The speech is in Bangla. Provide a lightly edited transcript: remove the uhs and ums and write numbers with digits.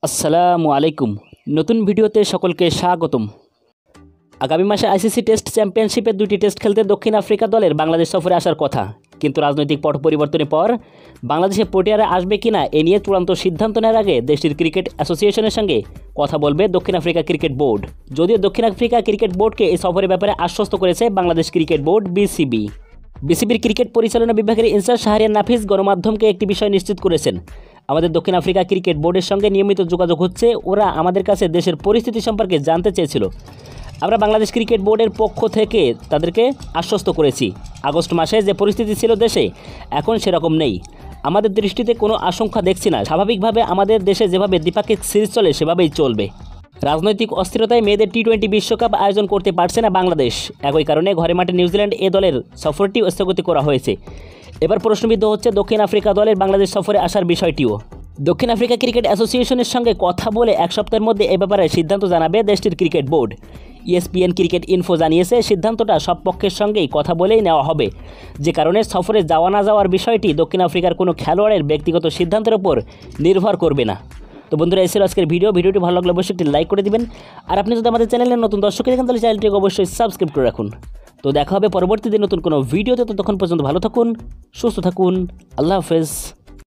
আসসালামু আলাইকুম। নতুন ভিডিওতে সকলকে স্বাগতম। আগামী মাসে আইসিসি টেস্ট চ্যাম্পিয়নশিপের দুটি টেস্ট খেলতে দক্ষিণ আফ্রিকা দলের বাংলাদেশ সফরে আসার কথা, কিন্তু রাজনৈতিক পট পরিবর্তনের পর বাংলাদেশে প্রোটিয়ারে আসবে কিনা এ নিয়ে চূড়ান্ত সিদ্ধান্ত নেওয়ার আগে দেশটির ক্রিকেট অ্যাসোসিয়েশনের সঙ্গে কথা বলবে দক্ষিণ আফ্রিকা ক্রিকেট বোর্ড। যদিও দক্ষিণ আফ্রিকা ক্রিকেট বোর্ডকে এই সফরের ব্যাপারে আশ্বস্ত করেছে বাংলাদেশ ক্রিকেট বোর্ড বিসিবির ক্রিকেট পরিচালনা বিভাগের ইনচার্জ শাহরিয়ার নাফিস গণমাধ্যমকে একটি বিষয় নিশ্চিত করেছেন, আমাদের দক্ষিণ আফ্রিকা ক্রিকেট বোর্ডের সঙ্গে নিয়মিত যোগাযোগ হচ্ছে। ওরা আমাদের কাছে দেশের পরিস্থিতি সম্পর্কে জানতে চেয়েছিল। আমরা বাংলাদেশ ক্রিকেট বোর্ডের পক্ষ থেকে তাদেরকে আশ্বস্ত করেছি, আগস্ট মাসে যে পরিস্থিতি ছিল দেশে এখন সেরকম নেই। আমাদের দৃষ্টিতে কোনো আশঙ্কা দেখছি না। স্বাভাবিকভাবে আমাদের দেশে যেভাবে দ্বিপাক্ষিক সিরিজ চলে সেভাবেই চলবে। রাজনৈতিক অস্থিরতায় মেয়েদের টি-20 বিশ্বকাপ আয়োজন করতে পারছে না বাংলাদেশ। একই কারণে ঘরে মাঠে নিউজিল্যান্ড এ দলের সফরটি স্থগিত করা হয়েছে। এবার প্রশ্নবিদ্ধ হচ্ছে দক্ষিণ আফ্রিকা দলের বাংলাদেশ সফরে আসার বিষয়টিও। দক্ষিণ আফ্রিকা ক্রিকেট অ্যাসোসিয়েশনের সঙ্গে কথা বলে এক সপ্তাহের মধ্যে এ ব্যাপারে সিদ্ধান্ত জানাবে দেশটির cricket board. ESPN cricket info জানিয়েছে, সিদ্ধান্তটা সব পক্ষের সঙ্গেই কথা বলেই নেওয়া হবে, যে কারণে সফরে যাওয়া না যাওয়ার বিষয়টি দক্ষিণ আফ্রিকার কোনো খেলোয়াড়ের ব্যক্তিগত সিদ্ধান্তের উপর নির্ভর করবে না। তো বন্ধুরা, এই ছিল আজকের ভিডিওটি ভালো লাগলে অবশ্যই একটি লাইক করে দিবেন। আর আপনি যদি আমাদের চ্যানেলের নতুন দর্শক দেখেন তাহলে চ্যানেলটিকে অবশ্যই সাবস্ক্রাইব করে রাখুন। তো দেখা হবে পরবর্তীতে নতুন কোনো ভিডিওতে। ততক্ষণ পর্যন্ত ভালো থাকুন, সুস্থ থাকুন। আল্লাহ হাফেজ।